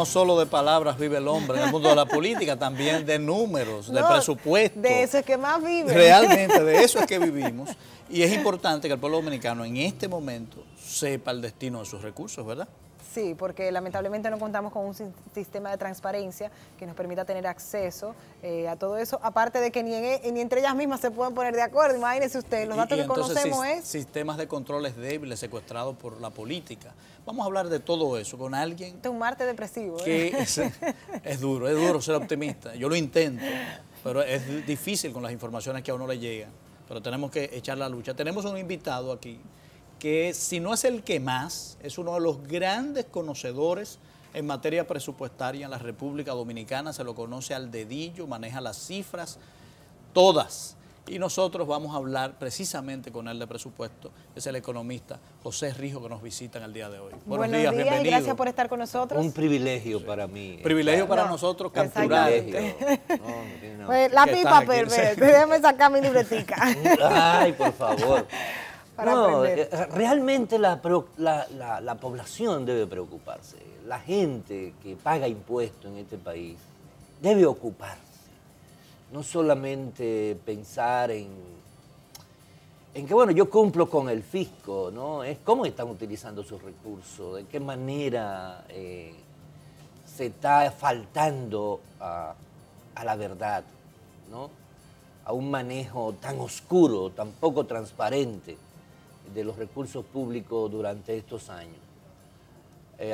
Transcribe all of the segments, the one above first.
no solo de palabras vive el hombre en el mundo de la política, también de números, de presupuesto. De eso es que más vive. Realmente, de eso es que vivimos. Y es importante que el pueblo dominicano en este momento sepa el destino de sus recursos, ¿verdad? Sí, porque lamentablemente no contamos con un sistema de transparencia que nos permita tener acceso a todo eso, aparte de que ni entre ellas mismas se pueden poner de acuerdo. Imagínese usted, los datos que conocemos es... sistemas de controles débiles, secuestrados por la política. Vamos a hablar de todo eso con alguien... Este es un martes depresivo. Que es duro ser optimista. Yo lo intento, pero es difícil con las informaciones que a uno le llegan. Pero tenemos que echar la lucha. Tenemos un invitado aquí que si no es el que más, es uno de los grandes conocedores en materia presupuestaria en la República Dominicana, se lo conoce al dedillo, maneja las cifras, todas. Y nosotros vamos a hablar precisamente con él de presupuesto, es el economista José Rijo que nos visita en el día de hoy. Buenos días, bienvenido. Y gracias por estar con nosotros. Un privilegio para mí. Privilegio para nosotros capturar. Pues, la pipa perversa, déjame sacar mi libretica. Ay, por favor. No, realmente la población debe preocuparse. La gente que paga impuestos en este país debe ocuparse. No solamente pensar en que, bueno, yo cumplo con el fisco, ¿no? Es cómo están utilizando sus recursos, de qué manera se está faltando a la verdad, ¿no? A un manejo tan oscuro, tan poco transparente de los recursos públicos durante estos años,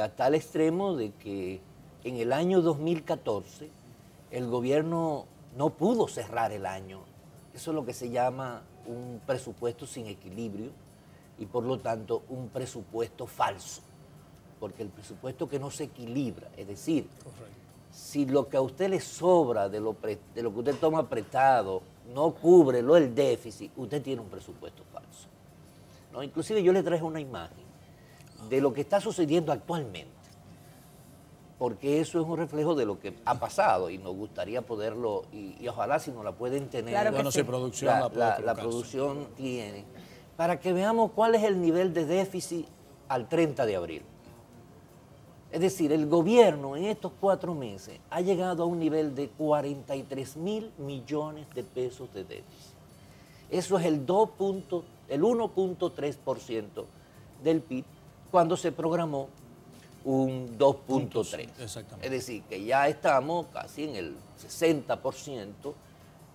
a tal extremo de que en el año 2014 el gobierno no pudo cerrar el año. Eso es lo que se llama un presupuesto sin equilibrio y por lo tanto un presupuesto falso, porque el presupuesto que no se equilibra, es decir, si lo que a usted le sobra de lo que usted toma prestado no cubre el déficit, usted tiene un presupuesto falso, ¿no? Inclusive yo le traje una imagen de lo que está sucediendo actualmente, porque eso es un reflejo de lo que ha pasado y nos gustaría poderlo, y ojalá si nos la pueden tener, claro bueno, sí. si producción la producción tiene, para que veamos cuál es el nivel de déficit al 30 de abril. Es decir, el gobierno en estos 4 meses ha llegado a un nivel de 43.000 millones de pesos de déficit. Eso es el 1.3% del PIB, cuando se programó un 2.3. Exactamente. Es decir, que ya estamos casi en el 60%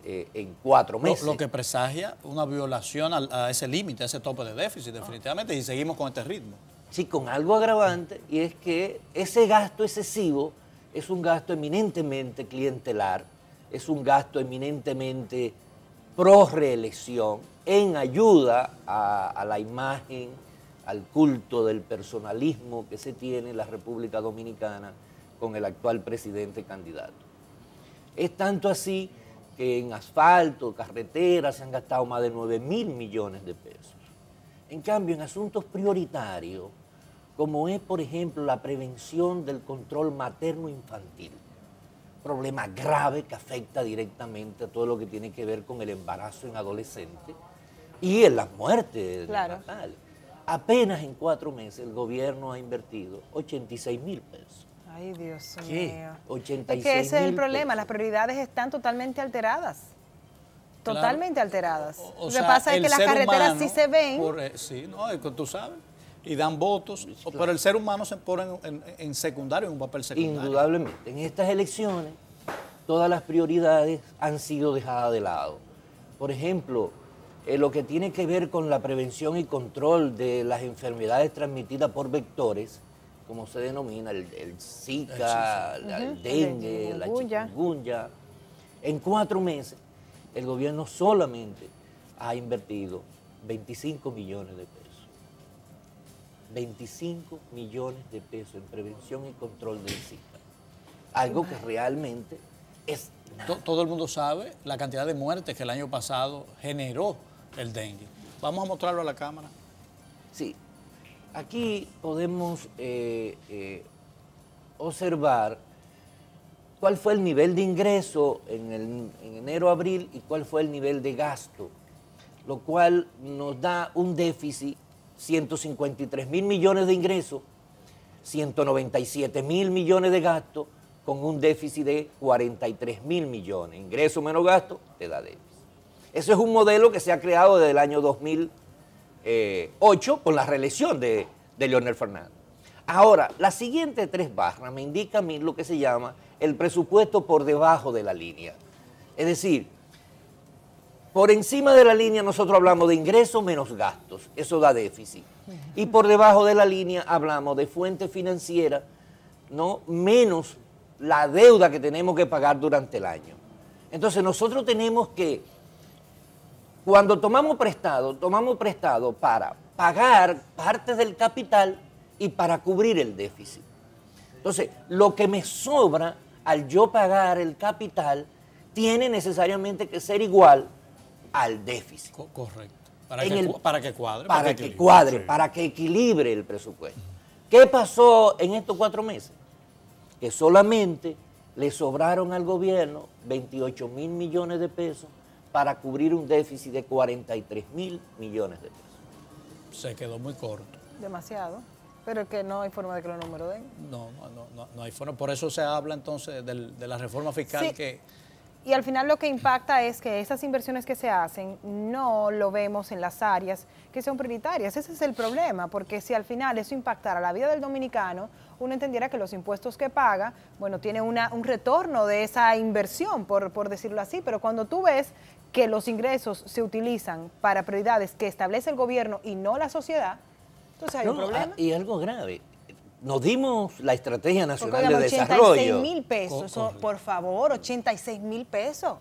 en 4 meses. Lo que presagia una violación a ese límite, a ese tope de déficit, definitivamente, y seguimos con este ritmo. Sí, con algo agravante, y es que ese gasto excesivo es un gasto eminentemente clientelar, es un gasto eminentemente pro reelección, en ayuda a la imagen, al culto del personalismo que se tiene en la República Dominicana con el actual presidente candidato. Es tanto así que en asfalto, carreteras, se han gastado más de 9.000 millones de pesos. En cambio, en asuntos prioritarios, como es, por ejemplo, la prevención del control materno-infantil, problema grave que afecta directamente a todo lo que tiene que ver con el embarazo en adolescentes y en las muertes neonatales. Apenas en 4 meses el gobierno ha invertido 86.000 pesos. Ay, Dios ¿Qué? mío. 86.000 es que ese es el problema, pesos. las prioridades están totalmente alteradas. Claro. Totalmente alteradas. O Lo que sea, pasa es que el las ser carreteras humano, sí se ven. sí, no, es que tú sabes, y dan votos, pero el ser humano se pone en secundario, en un papel secundario. Indudablemente. En estas elecciones, todas las prioridades han sido dejadas de lado. Por ejemplo, lo que tiene que ver con la prevención y control de las enfermedades transmitidas por vectores, como se denomina, el Zika, el dengue, la chikungunya. En 4 meses, el gobierno solamente ha invertido 25 millones de pesos. 25 millones de pesos en prevención y control del Zika. Algo que realmente es... Todo el mundo sabe la cantidad de muertes que el año pasado generó el dengue. Vamos a mostrarlo a la cámara. Sí, aquí podemos observar cuál fue el nivel de ingreso en enero-abril y cuál fue el nivel de gasto, lo cual nos da un déficit, 153.000 millones de ingresos, 197.000 millones de gastos con un déficit de 43.000 millones. Ingreso menos gasto te da déficit. Ese es un modelo que se ha creado desde el año 2008 con la reelección de Leonel Fernández. Ahora, las siguientes 3 barras me indican a mí lo que se llama el presupuesto por debajo de la línea. Es decir, por encima de la línea nosotros hablamos de ingresos menos gastos, eso da déficit. Y por debajo de la línea hablamos de fuente financiera, ¿no?, menos la deuda que tenemos que pagar durante el año. Entonces nosotros tenemos que, cuando tomamos prestado para pagar parte del capital y para cubrir el déficit. Entonces, lo que me sobra al yo pagar el capital tiene necesariamente que ser igual al déficit. Correcto. Para que cuadre. Para que equilibre el presupuesto. ¿Qué pasó en estos 4 meses? Que solamente le sobraron al gobierno 28.000 millones de pesos para cubrir un déficit de 43.000 millones de pesos. Se quedó muy corto. Demasiado. Pero que no hay forma de que los números den. No hay forma. Por eso se habla entonces de la reforma fiscal, sí. Y al final lo que impacta es que esas inversiones que se hacen no lo vemos en las áreas que son prioritarias. Ese es el problema, porque si al final eso impactara la vida del dominicano, uno entendiera que los impuestos que paga, bueno, tiene un retorno de esa inversión, por decirlo así, pero cuando tú ves que los ingresos se utilizan para prioridades que establece el gobierno y no la sociedad, entonces hay un problema. Y algo grave. Nos dimos la Estrategia Nacional de Desarrollo. 86.000 pesos, por favor, 86.000 pesos.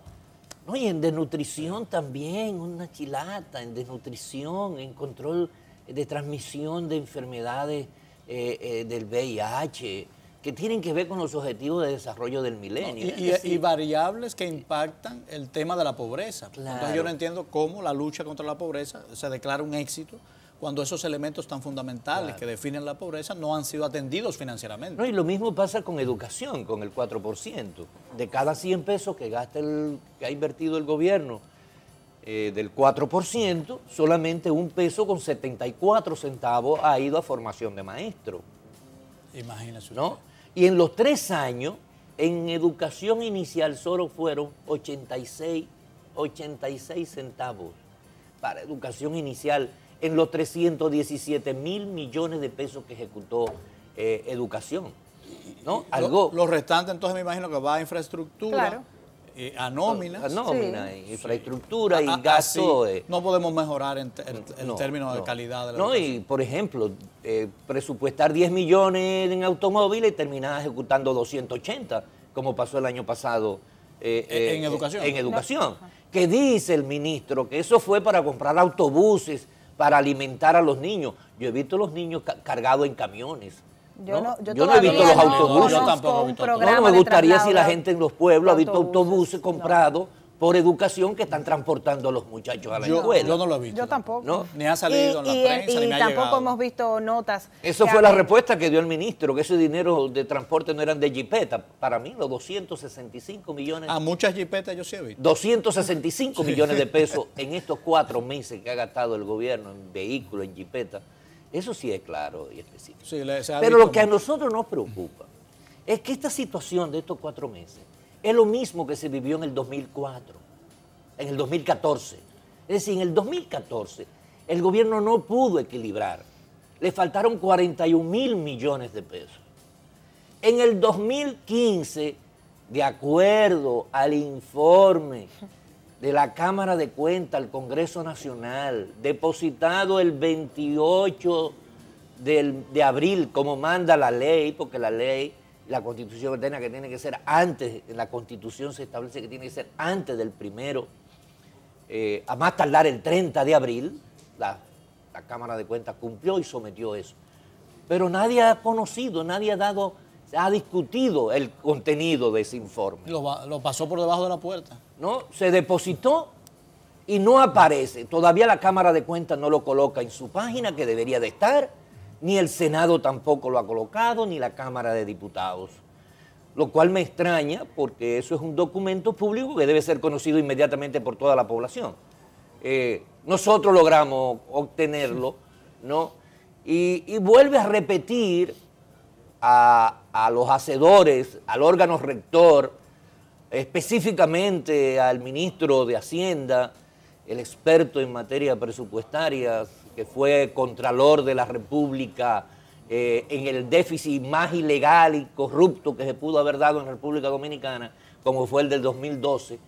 No, y en desnutrición también, una chilata, en desnutrición, en control de transmisión de enfermedades del VIH, que tienen que ver con los objetivos de desarrollo del milenio. Y variables que impactan el tema de la pobreza. Claro. Entonces yo no entiendo cómo la lucha contra la pobreza se declara un éxito cuando esos elementos tan fundamentales que definen la pobreza no han sido atendidos financieramente. No, y lo mismo pasa con educación, con el 4%. De cada 100 pesos que gasta que ha invertido el gobierno, del 4%, solamente 1 peso con 74 centavos ha ido a formación de maestro. Imagínese, ¿no? Y en los 3 años, en educación inicial solo fueron 86 centavos para educación inicial, en los 317.000 millones de pesos que ejecutó educación, ¿no? Lo restante entonces me imagino que va a infraestructura, claro, a nóminas, sí, infraestructura sí. Y gasto. No podemos mejorar en términos de calidad de la educación. Y por ejemplo, presupuestar 10 millones en automóviles y terminar ejecutando 280, como pasó el año pasado en educación. En educación. Que dice el ministro que eso fue para comprar autobuses, para alimentar a los niños. Yo he visto los niños cargados en camiones. Yo no he visto los autobuses. Yo tampoco he visto. No me gustaría si la gente en los pueblos ha visto autobuses comprados por educación que están transportando a los muchachos a la escuela. Yo no lo he visto. Yo tampoco. ¿No? Ni ha salido en la prensa, ni me ha llegado. Y tampoco hemos visto notas. Eso fue la respuesta que dio el ministro, que ese dinero de transporte no eran de jipeta. Para mí, los 265 millones. A muchas jipetas yo sí he visto. 265 millones de pesos en estos 4 meses que ha gastado el gobierno en vehículos, en jipeta. Eso sí es claro y específico. Sí, pero lo que a nosotros nos preocupa es que esta situación de estos 4 meses es lo mismo que se vivió en el 2004, en el 2014. Es decir, en el 2014 el gobierno no pudo equilibrar. Le faltaron 41.000 millones de pesos. En el 2015, de acuerdo al informe de la Cámara de Cuentas al Congreso Nacional, depositado el 28 de abril, como manda la ley, porque la ley, la Constitución ordena que tiene que ser antes, en la Constitución se establece que tiene que ser antes del 1, a más tardar el 30 de abril, la Cámara de Cuentas cumplió y sometió eso. Pero nadie ha conocido, nadie ha discutido el contenido de ese informe. Lo pasó por debajo de la puerta. ¿No? Se depositó y no aparece. Todavía la Cámara de Cuentas no lo coloca en su página, que debería de estar, ni el Senado tampoco lo ha colocado, ni la Cámara de Diputados. Lo cual me extraña, porque eso es un documento público que debe ser conocido inmediatamente por toda la población. Nosotros logramos obtenerlo, ¿no? Y vuelve a repetir a los hacedores, al órgano rector, específicamente al ministro de Hacienda, el experto en materia presupuestaria, que fue Contralor de la República en el déficit más ilegal y corrupto que se pudo haber dado en República Dominicana, como fue el del 2012,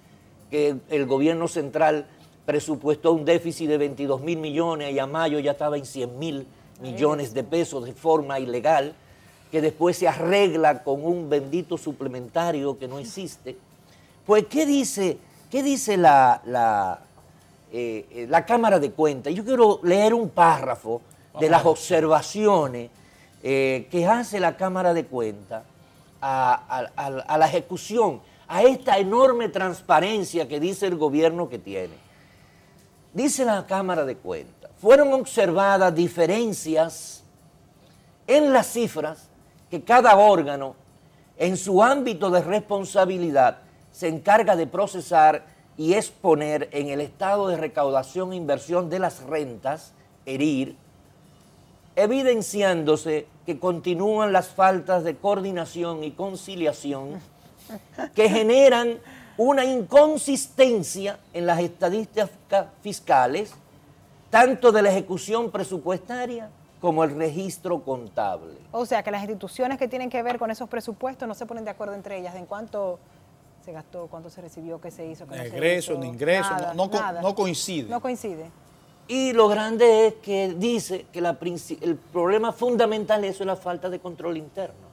que el gobierno central presupuestó un déficit de 22.000 millones y a mayo ya estaba en 100.000 millones de pesos de forma ilegal, que después se arregla con un bendito suplementario que no existe. Pues, ¿qué dice la Cámara de Cuentas? Yo quiero leer un párrafo de las observaciones que hace la Cámara de Cuentas a la ejecución, a esta enorme transparencia que dice el gobierno que tiene. Dice la Cámara de Cuentas, fueron observadas diferencias en las cifras que cada órgano en su ámbito de responsabilidad se encarga de procesar y exponer en el estado de recaudación e inversión de las rentas, ERIR, evidenciándose que continúan las faltas de coordinación y conciliación que generan una inconsistencia en las estadísticas fiscales, tanto de la ejecución presupuestaria como el registro contable. O sea, que las instituciones que tienen que ver con esos presupuestos no se ponen de acuerdo entre ellas en cuánto se gastó, cuánto se recibió, qué se hizo, qué no se hizo. Egreso, ni ingreso, nada, no coincide. No coincide. Y lo grande es que dice que el problema fundamental de eso es la falta de control interno,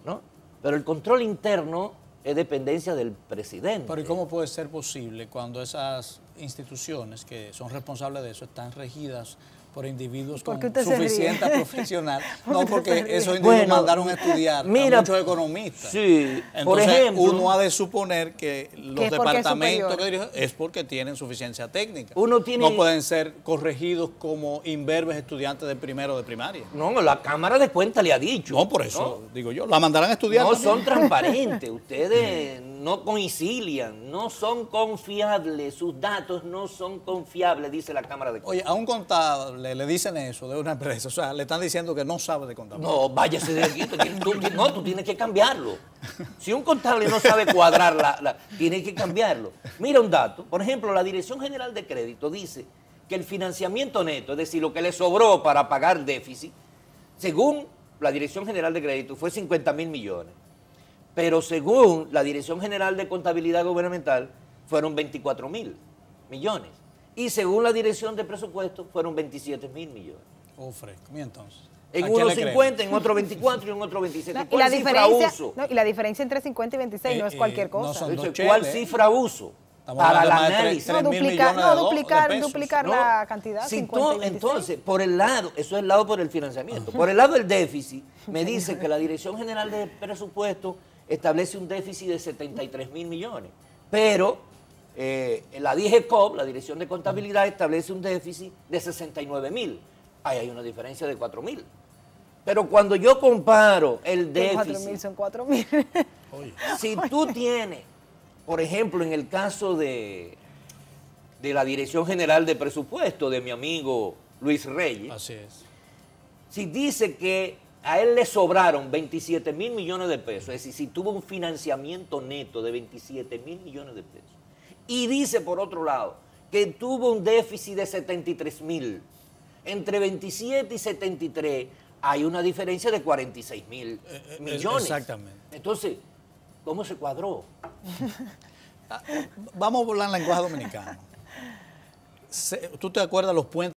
¿no? Pero el control interno es dependencia del presidente. Pero ¿y cómo puede ser posible cuando esas instituciones que son responsables de eso están regidas por individuos con suficiente profesional? No, porque esos individuos mandaron a estudiar a muchos economistas. Sí, entonces, por ejemplo, uno ha de suponer que los departamentos que dirigen es porque tienen suficiencia técnica. No pueden ser corregidos como imberbes estudiantes de primero de primaria. No, la Cámara de Cuentas le ha dicho. No, por eso digo yo, la mandarán a estudiar. No son transparentes, ustedes no concilian, no son confiables, sus datos no son confiables, dice la Cámara de Cuentas. Oye, a un contable le dicen eso de una empresa, o sea, le están diciendo que no sabe de contabilidad. No, váyase de aquí, tú tienes que cambiarlo. Si un contable no sabe cuadrar, tiene que cambiarlo. Mira un dato, por ejemplo, la Dirección General de Crédito dice que el financiamiento neto, es decir, lo que le sobró para pagar déficit, según la Dirección General de Crédito, fue 50.000 millones. Pero según la Dirección General de Contabilidad Gubernamental, fueron 24.000 millones. Y según la Dirección de Presupuesto, fueron 27.000 millones. Oh, fresco. ¿Y entonces? En uno 50, en otro 24 y en otro 27. No, ¿Cuál cifra uso? No, y la diferencia entre 50 y 26 no es cualquier cosa. No ¿Cuál cifra uso? Para el análisis. No, duplicar la cantidad. 50 y entonces, por el lado, eso es el lado por el financiamiento. Por el lado del déficit, me dice que la Dirección General de Presupuesto establece un déficit de 73.000 millones. Pero la DIGECOP, la Dirección de Contabilidad, establece un déficit de 69.000. Ahí hay una diferencia de 4.000. Pero cuando yo comparo el déficit... 4.000 son 4.000. Si tú tienes, por ejemplo, en el caso de la Dirección General de Presupuesto de mi amigo Luis Reyes, así es. Si dice que a él le sobraron 27.000 millones de pesos, es decir, si tuvo un financiamiento neto de 27.000 millones de pesos, y dice por otro lado que tuvo un déficit de 73.000, entre 27 y 73 hay una diferencia de 46.000 millones. Exactamente. Entonces, ¿cómo se cuadró? Vamos a hablar en lenguaje dominicano. ¿Tú te acuerdas los puentes